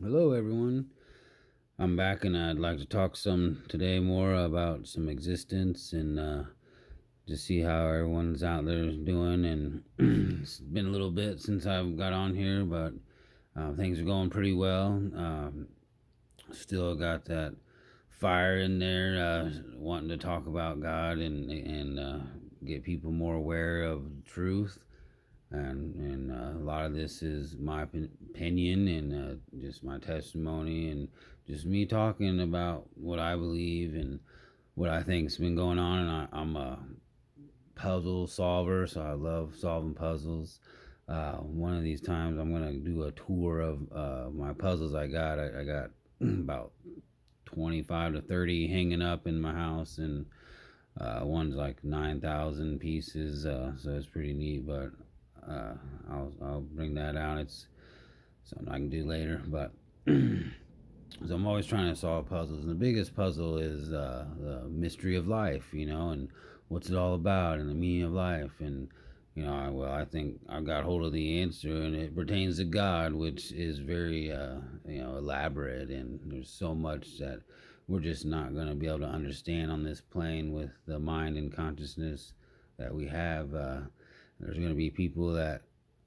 Hello, everyone. I'm back, and I'd like to talk some today more about some existence and just see how everyone's out there is doing. And it's been a little bit since I've got on here, but things are going pretty well. Still got that fire in there, wanting to talk about God and get people more aware of truth. And a lot of this is my opinion and just my testimony and just me talking about what I believe and what I think's been going on. And I'm a puzzle solver, so I love solving puzzles. One of these times, I'm gonna do a tour of my puzzles. I got about 25 to 30 hanging up in my house, and one's like 9,000 pieces, so it's pretty neat. But uh, I'll bring that out. It's something I can do later. But so I'm always trying to solve puzzles, and the biggest puzzle is the mystery of life, and what's it all about, and the meaning of life, and I think I've got hold of the answer, and it pertains to God, which is very elaborate, and there's so much that we're just not going to be able to understand on this plane with the mind and consciousness that we have. There's going to be people that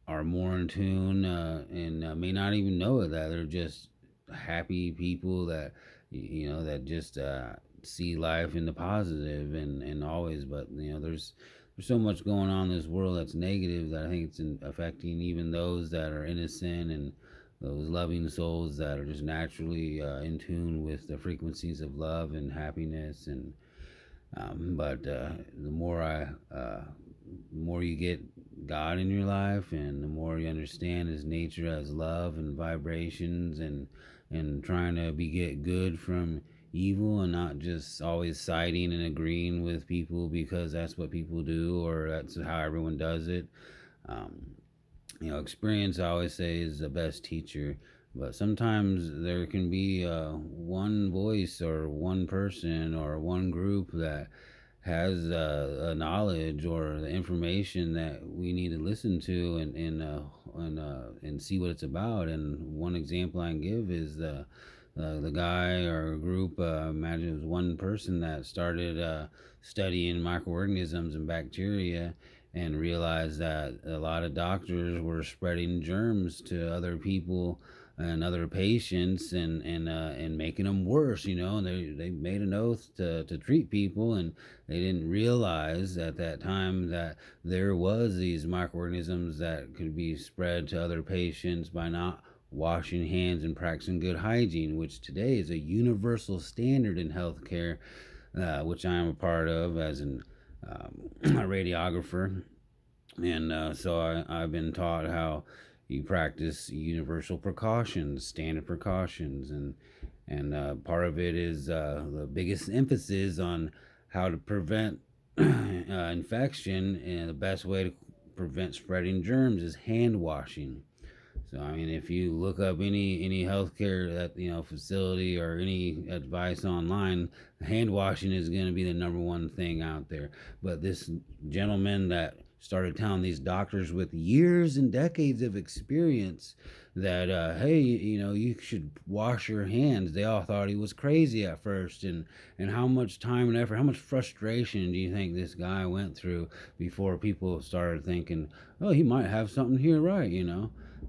are more in tune and may not even know it, that they're just happy people that that just see life in the positive and always. But there's so much going on in this world that's negative, that I think it's affecting even those that are innocent and those loving souls that are just naturally in tune with the frequencies of love and happiness. And but the more you get God in your life, and the more you understand His nature as love and vibrations, and trying to get good from evil, and not just always siding and agreeing with people because that's what people do or that's how everyone does it. Um, Experience, I always say, is the best teacher. But sometimes there can be one voice or one person or one group that has a knowledge or the information that we need to listen to and see what it's about. And one example I can give is the guy or group. Imagine it was one person that started studying microorganisms and bacteria, and realized that a lot of doctors were spreading germs to other people and other patients, and making them worse. And they made an oath to treat people, and they didn't realize at that time that there was these microorganisms that could be spread to other patients by not washing hands and practicing good hygiene, which today is a universal standard in healthcare, which I am a part of as a radiographer. And so I've been taught how you practice universal precautions, standard precautions, and part of it is the biggest emphasis on how to prevent infection, and the best way to prevent spreading germs is hand washing. So I mean, if you look up any healthcare that facility or any advice online, hand washing is going to be the number one thing out there. But this gentleman that started telling these doctors with years and decades of experience that hey, you should wash your hands. They all thought he was crazy at first, and how much time and effort, how much frustration do you think this guy went through before people started thinking, oh, he might have something here, right?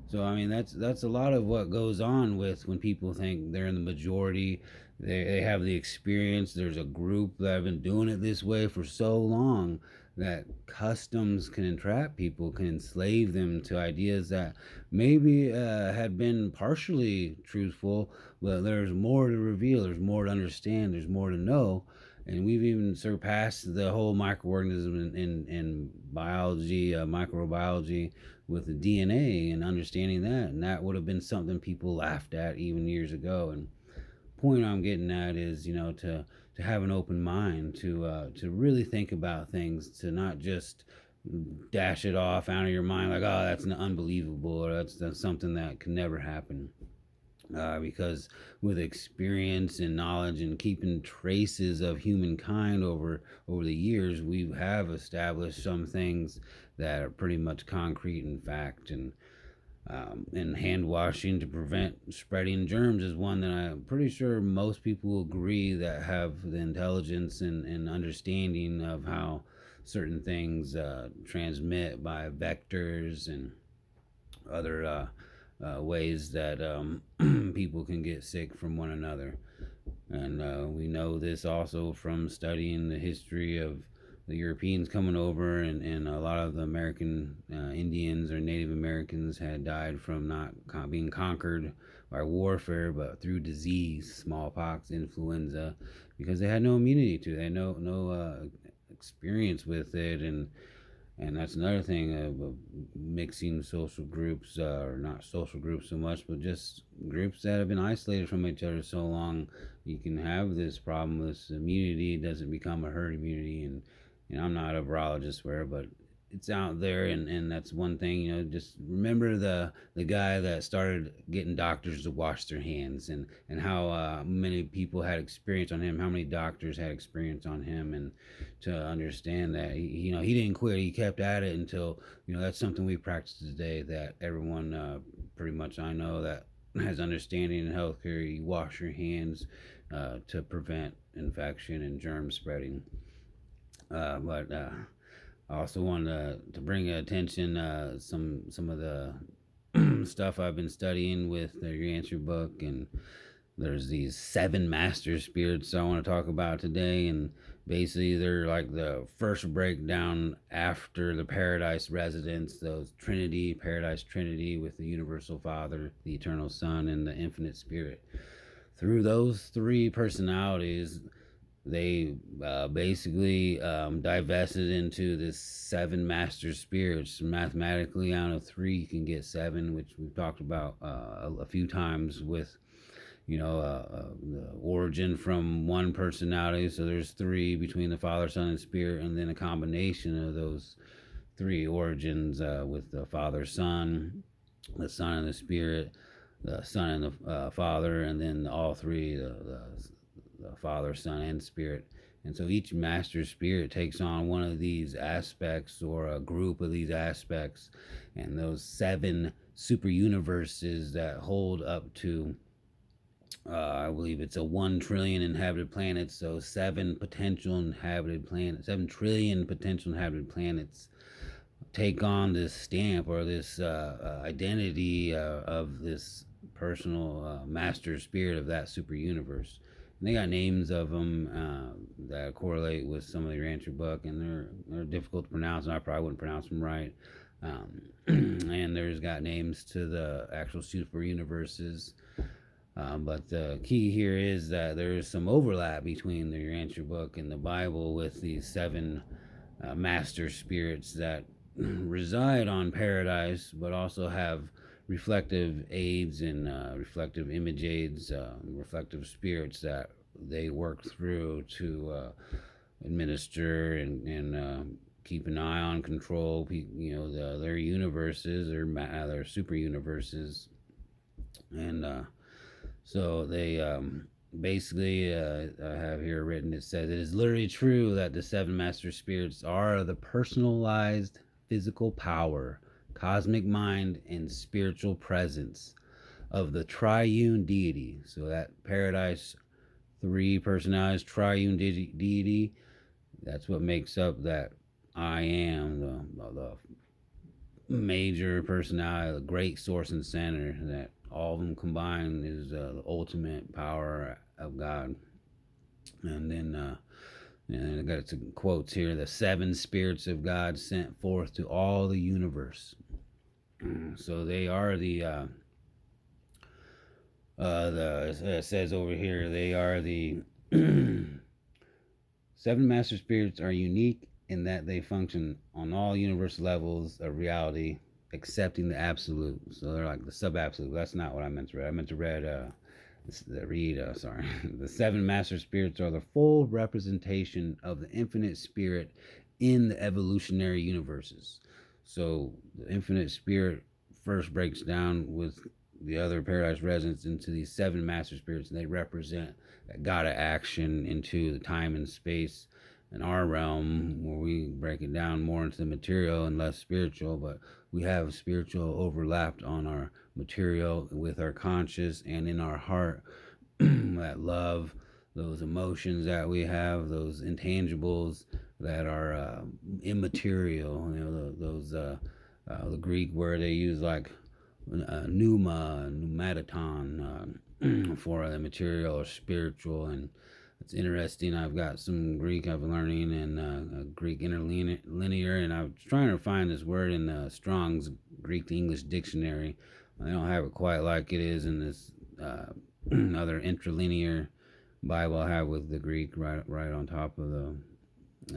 So I mean, that's a lot of what goes on with when people think they're in the majority. They have the experience. There's a group that have been doing it this way for so long that customs can entrap people, can enslave them to ideas that maybe had been partially truthful, but there's more to reveal. There's more to understand. There's more to know. And we've even surpassed the whole microorganism in biology, microbiology, with the DNA and understanding that. And that would have been something people laughed at even years ago. And point I'm getting at is, to have an open mind, to really think about things, to not just dash it off out of your mind like, oh, that's unbelievable, or that's something that could never happen. Because with experience and knowledge and keeping traces of humankind over the years, we have established some things that are pretty much concrete and fact. And And hand washing to prevent spreading germs is one that I'm pretty sure most people agree that have the intelligence and understanding of how certain things transmit by vectors and other ways that people can get sick from one another. And we know this also from studying the history of the Europeans coming over, and a lot of the American Indians or Native Americans had died from not being conquered by warfare, but through disease, smallpox, influenza, because they had no immunity to it. They had no experience with it, and that's another thing of mixing social groups, or not social groups so much, but just groups that have been isolated from each other so long. You can have this problem. This immunity doesn't become a herd immunity, and I'm not a virologist, but it's out there, and that's one thing. Just remember the guy that started getting doctors to wash their hands, and how many people had experience on him, how many doctors had experience on him, and to understand that he didn't quit. He kept at it until that's something we practice today. That everyone, pretty much, I know that has understanding in healthcare. You wash your hands to prevent infection and germ spreading. But I also wanted to bring attention some of the stuff I've been studying with your answer book, and there's these seven master spirits I want to talk about today, and basically they're like the first breakdown after the paradise residence, those Trinity, paradise Trinity, with the universal Father, the eternal Son, and the infinite Spirit. Through those three personalities, they basically divested into this seven master spirits. Mathematically, out of three, you can get seven, which we've talked about a few times with the origin from one personality. So there's three between the Father, Son, and Spirit, and then a combination of those three origins with the Father, Son, the Son, and the Spirit, the Son and the Father, and then all three, the Father, Son, and Spirit. And so each master spirit takes on one of these aspects or a group of these aspects, and those seven super universes that hold up to I believe it's a 1 trillion inhabited planets, so 7 trillion potential inhabited planets take on this stamp or this identity of this personal master spirit of that super universe. And they got names of them that correlate with some of your answer book, and they're difficult to pronounce, and I probably wouldn't pronounce them right. And there's got names to the actual super universes. But the key here is that there is some overlap between your answer book and the Bible with these seven master spirits that reside on paradise, but also have reflective aids and reflective image aids, reflective spirits that they work through to administer and keep an eye on, control, their universes, their super universes, and so they basically, I have here written, it says, it is literally true that the seven master spirits are the personalized physical power, cosmic mind, and spiritual presence of the triune deity. So that paradise, three personalized triune deity, that's what makes up that I am, the major personality, the great source and center, that all of them combined is the ultimate power of God. And then I got some quotes here: the seven spirits of God sent forth to all the universe. So they are it says over here, they are the seven master spirits are unique in that they function on all universe levels of reality, accepting the absolute. So they're like the sub-absolute. That's not what I meant to read. I meant to read, sorry. The seven master spirits are the full representation of the infinite spirit in the evolutionary universes. So the infinite spirit first breaks down with the other paradise residents into these seven master spirits, and they represent that God of action into the time and space, in our realm where we break it down more into the material and less spiritual, but we have spiritual overlapped on our material with our conscious and in our heart. That love, those emotions that we have, those intangibles that are immaterial. The Greek word they use like pneumaton for the material or spiritual. And it's interesting. I've got some Greek I've been learning and Greek interlinear, and I was trying to find this word in Strong's Greek to English dictionary. I don't have it quite like it is in this other interlinear Bible I have with the Greek right on top of the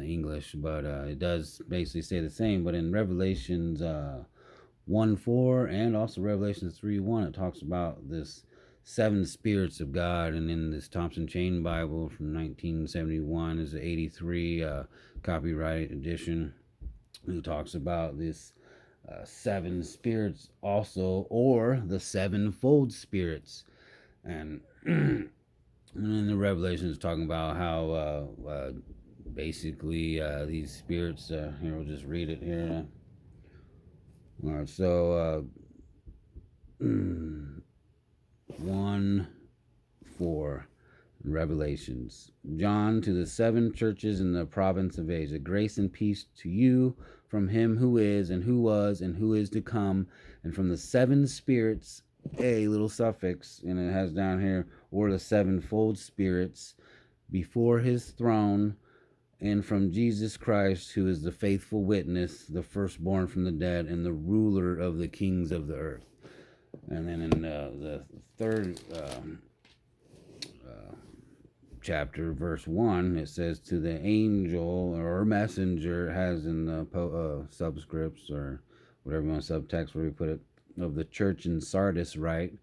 English, but it does basically say the same. But in Revelations 1:4 and also Revelations 3:1, it talks about this seven spirits of God. And in this Thompson Chain Bible from 1971 is the 83 copyright edition. It talks about this seven spirits also, or the sevenfold spirits. And and in the Revelation is talking about how basically these spirits. Here, we'll just read it here. All right, so 1:4 Revelations. John, to the seven churches in the province of Asia, grace and peace to you from him who is, and who was, and who is to come, and from the seven spirits, a little suffix, and it has down here, or the sevenfold spirits, before his throne, and from Jesus Christ, who is the faithful witness, the firstborn from the dead, and the ruler of the kings of the earth. And then in the third chapter, verse 1, it says, to the angel or messenger, has in the subscripts or whatever you want, subtext, where we put it, of the church in Sardis, write,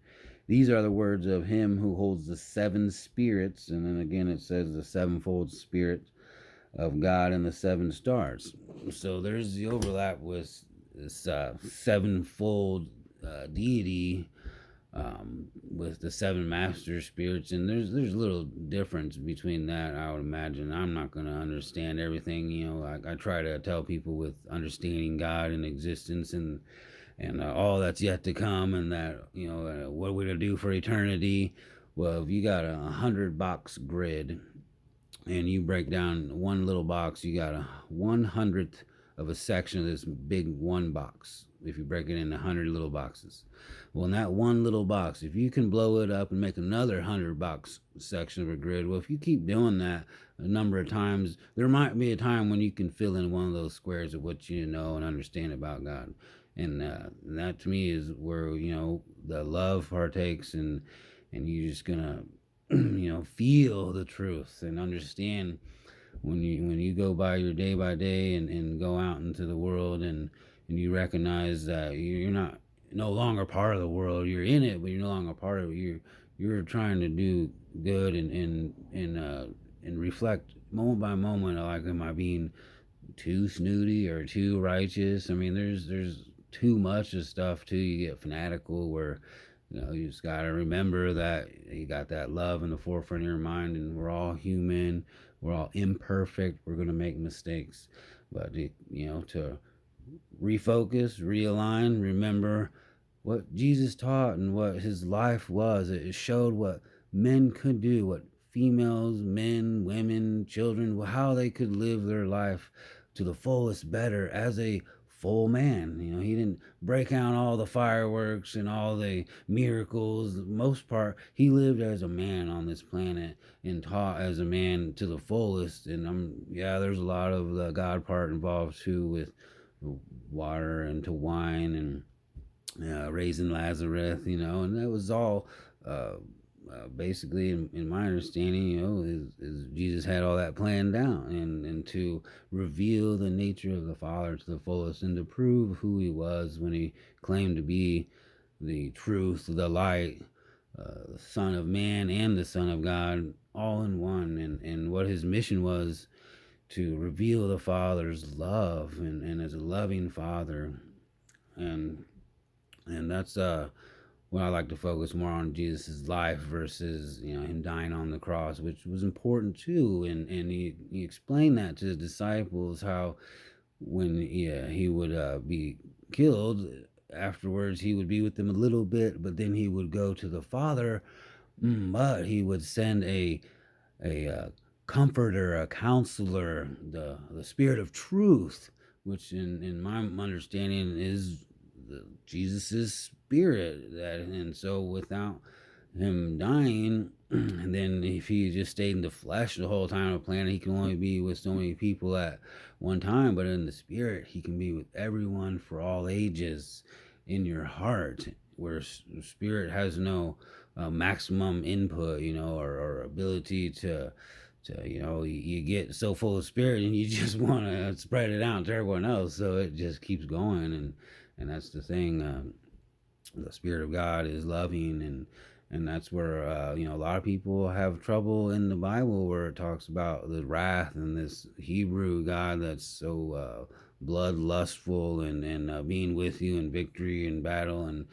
these are the words of him who holds the seven spirits. And then again it says the sevenfold spirit of God and the seven stars. So there's the overlap with this sevenfold deity with the seven master spirits, and there's a little difference between that. I would imagine I'm not going to understand everything. I try to tell people with understanding God and existence and all that's yet to come, and that what we're going to do for eternity. Well, if you got a 100-box grid and you break down one little box, you got a 1/100th of a section of this big one box. If you break it into 100 little boxes, well, in that one little box, if you can blow it up and make another 100-box section of a grid, well, if you keep doing that a number of times, there might be a time when you can fill in one of those squares of what you know and understand about God. And that to me is where the love partakes, and you're just gonna feel the truth and understand when you go by your day by day and go out into the world, and you recognize that you're not no longer part of the world. You're in it, but you're no longer part of it. You're trying to do good and reflect moment by moment, like, am I being too snooty or too righteous? I mean, there's too much of stuff too. You get fanatical where you just got to remember that you got that love in the forefront of your mind, and we're all human, we're all imperfect, we're going to make mistakes, but to refocus, realign, remember what Jesus taught and what his life was. It showed what men could do, what females, men, women, children, how they could live their life to the fullest better as a full man. He didn't break out all the fireworks and all the miracles. The most part, he lived as a man on this planet and taught as a man to the fullest. And there's a lot of the God part involved too, with water into wine and raising Nazareth, and that was all basically, in my understanding, is Jesus had all that planned down, and to reveal the nature of the Father to the fullest, and to prove who he was when he claimed to be the truth, the light, the Son of Man and the Son of God, all in one, and what his mission was to reveal the Father's love, and as a loving Father, and that's well, I like to focus more on Jesus' life versus him dying on the cross, which was important too. And he explained that to his disciples how when he would be killed, afterwards he would be with them a little bit, but then he would go to the Father. But he would send a comforter, a counselor, the Spirit of Truth, which in my understanding is Jesus's spirit. And so without him dying, and then if he just stayed in the flesh the whole time on the planet, he can only be with so many people at one time. But in the spirit, he can be with everyone for all ages in your heart, where spirit has no maximum input, or ability to you get so full of spirit and you just want to spread it out to everyone else, so it just keeps going. And that's the thing. The Spirit of God is loving, and that's where a lot of people have trouble in the Bible, where it talks about the wrath and this Hebrew God that's so bloodlustful and being with you in victory and battle. And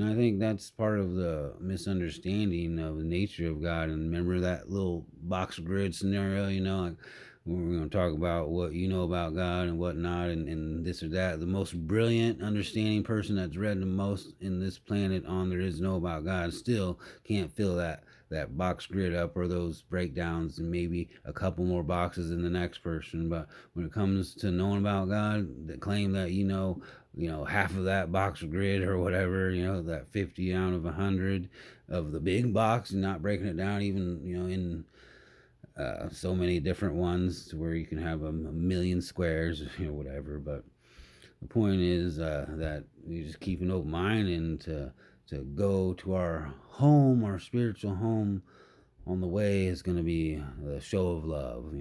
I think that's part of the misunderstanding of the nature of God. And remember that little box grid scenario, like we're going to talk about what you know about God and what not, and this or that. The most brilliant, understanding person that's read the most in this planet on there is know about God still can't fill that box grid up, or those breakdowns, and maybe a couple more boxes than the next person. But when it comes to knowing about God, that claim that half of that box grid or whatever, that 50 out of 100 of the big box, and not breaking it down even in so many different ones to where you can have a million squares, whatever. But the point is that you just keep an open mind, and to go to our home, our spiritual home. On the way is going to be a show of love,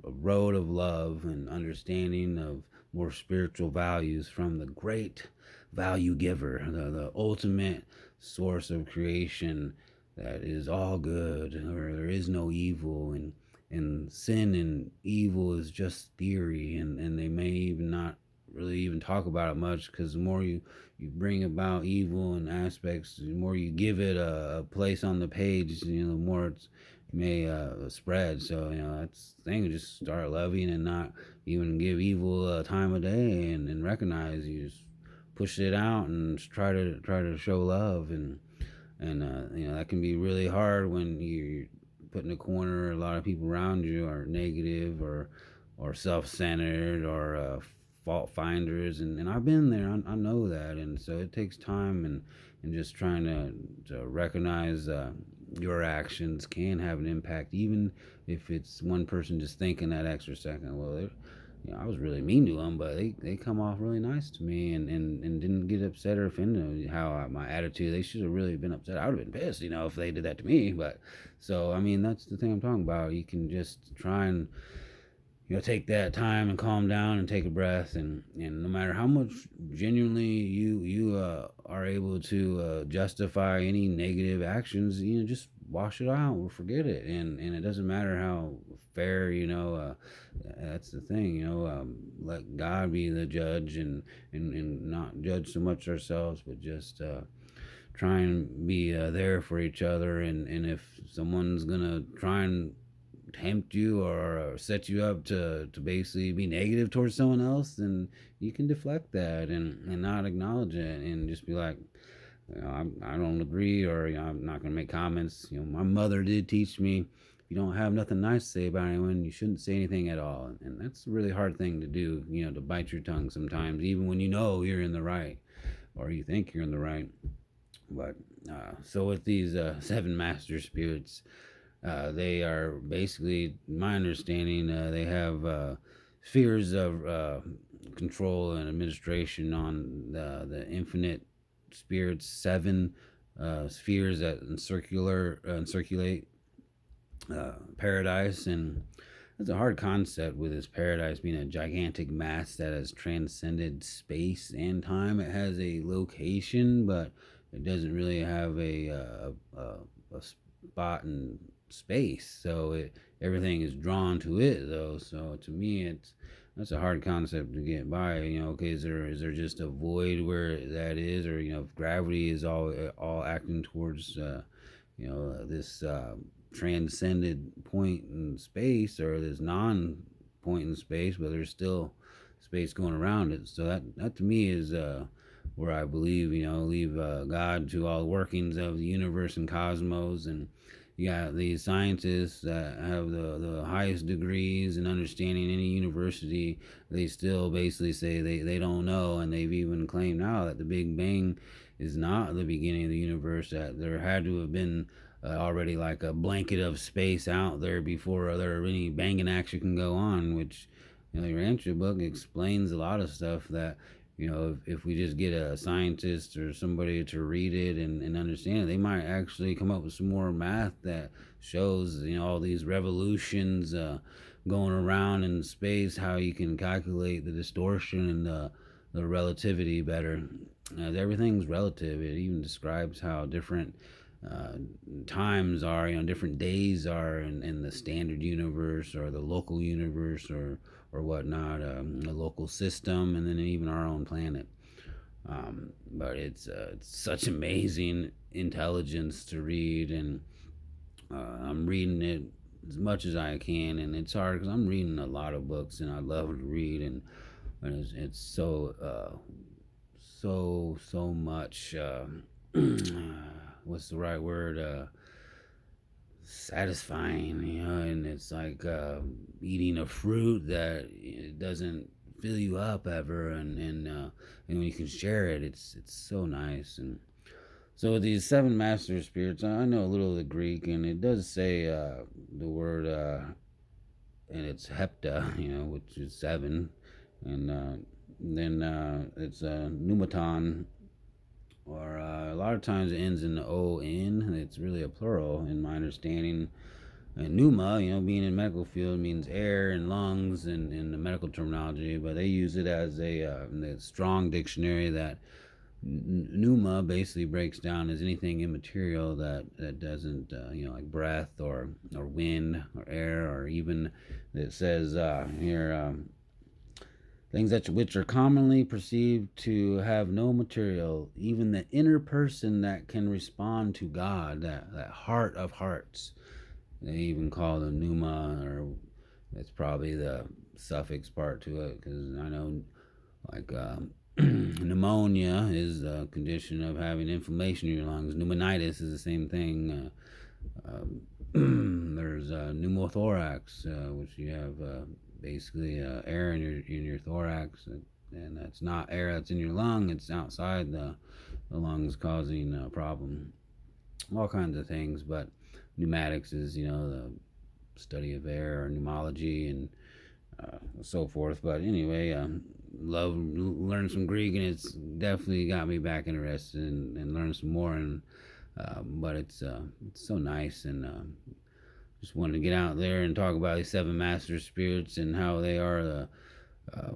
a road of love and understanding of more spiritual values from the great value giver, the ultimate source of creation, that is all good, or there is no evil. And sin and evil is just theory, and they may even not really even talk about it much, because the more you bring about evil and aspects, the more you give it a place on the page, the more it's may spread. So that's the thing. Just start loving and not even give evil a time of day, and recognize you just push it out and try to show love. And that can be really hard when you're put in a corner. A lot of people around you are negative, or self-centered, or fault finders, and I've been there. I know that. And so it takes time, and just trying to recognize your actions can have an impact, even if it's one person just thinking that extra second, well, I was really mean to them, but they come off really nice to me, and didn't get upset or offended. How my attitude, they should have really been upset. I would have been pissed, if they did that to me. But so I mean, that's the thing I'm talking about. You can just try and take that time and calm down and take a breath, and no matter how much genuinely you are able to justify any negative actions, just wash it out or forget it. And it doesn't matter how fair, that's the thing, let God be the judge, and not judge so much ourselves, but just try and be there for each other. And if someone's gonna try and tempt you or set you up to basically be negative towards someone else, then you can deflect that, and not acknowledge it, and just be like, I don't agree, or I'm not going to make comments. My mother did teach me, if you don't have nothing nice to say about anyone, you shouldn't say anything at all. And that's a really hard thing to do, to bite your tongue sometimes, even when you're in the right, or you think you're in the right. But so with these seven master spirits, they are basically, my understanding, they have spheres of control and administration on the infinite spirits, seven spheres that circulate paradise. And it's a hard concept, with this paradise being a gigantic mass that has transcended space and time. It has a location, but it doesn't really have a spot in space. So everything is drawn to it, though. So to me, it's that's a hard concept to get by. Okay, is there just a void where that is, or if gravity is all acting towards this transcended point in space, or this non point in space, but there's still space going around it. So that to me is where I believe, leave God to all the workings of the universe and cosmos. And you got these scientists that have the highest degrees and understanding in any university. They still basically say they don't know, and they've even claimed now that the Big Bang is not the beginning of the universe, that there had to have been already like a blanket of space out there before there any banging action can go on, which the Rancher book explains a lot of stuff that if we just get a scientist or somebody to read it and understand it, they might actually come up with some more math that shows all these revolutions going around in space, how you can calculate the distortion and the relativity better. Everything's relative. It even describes how different uh, times are, different days are in the standard universe or the local universe or whatnot, the local system, and then even our own planet. But it's such amazing intelligence to read, and I'm reading it as much as I can, and it's hard because I'm reading a lot of books, and I love to read, and it's so so much. What's the right word? Satisfying, and it's like eating a fruit that it doesn't fill you up ever, and when you can share it, it's so nice. And so these seven master spirits, I know a little of the Greek, and it does say the word, and it's hepta, which is seven, and then it's pneumaton, or a lot of times it ends in the O N. It's really a plural in my understanding. And pneuma, being in medical field means air and lungs in the medical terminology, but they use it as in the strong dictionary that pneuma basically breaks down as anything immaterial that doesn't, like breath or wind or air, or even it says here, things that which are commonly perceived to have no material, even the inner person that can respond to God, that heart of hearts. They even call them pneuma, or that's probably the suffix part to it, because I know like pneumonia is a condition of having inflammation in your lungs. Pneumonitis is the same thing. There's pneumothorax, which you have basically air in your thorax, and that's not air that's in your lung. It's outside the lungs causing a problem. All kinds of things, but pneumatics is the study of air, or pneumology, and so forth. But anyway, love learn some Greek, and it's definitely got me back interested and learn some more. And but it's so nice, and just wanted to get out there and talk about these seven master spirits and how they are uh,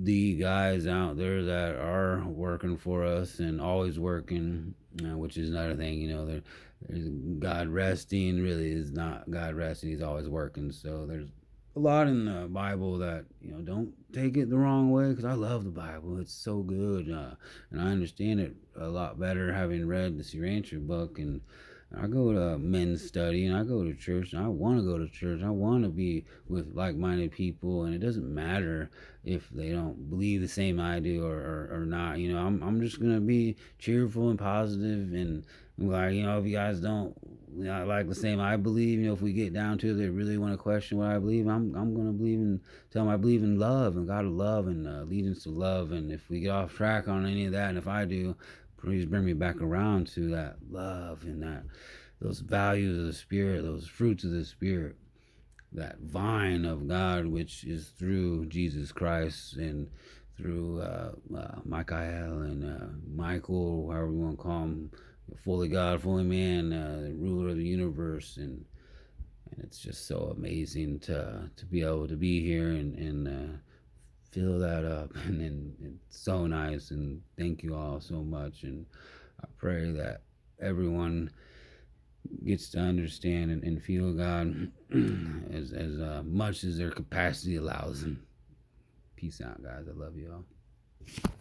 the guys out there that are working for us and always working, which is another thing. There's God resting really is not God resting. He's always working. So there's a lot in the Bible that don't take it the wrong way, because I love the Bible. It's so good, and I understand it a lot better having read the Sirancher book. And I go to men's study, and I go to church, and I want to go to church. I want to be with like-minded people, and it doesn't matter if they don't believe the same I do or not. I'm just gonna be cheerful and positive, and like, if you guys don't like the same I believe, if we get down to it, they really want to question what I believe, I'm gonna believe in tell them I believe in love and God of love and allegiance to love. And if we get off track on any of that, and if I do, please bring me back around to that love and those values of the Spirit, those fruits of the Spirit, that vine of God, which is through Jesus Christ and through Michael and Michael, however you want to call him, fully God, fully man, the ruler of the universe. And it's just so amazing to be able to be here and fill that up. And it's so nice. And thank you all so much. And I pray that everyone gets to understand and feel God as much as their capacity allows them. Peace out, guys. I love you all.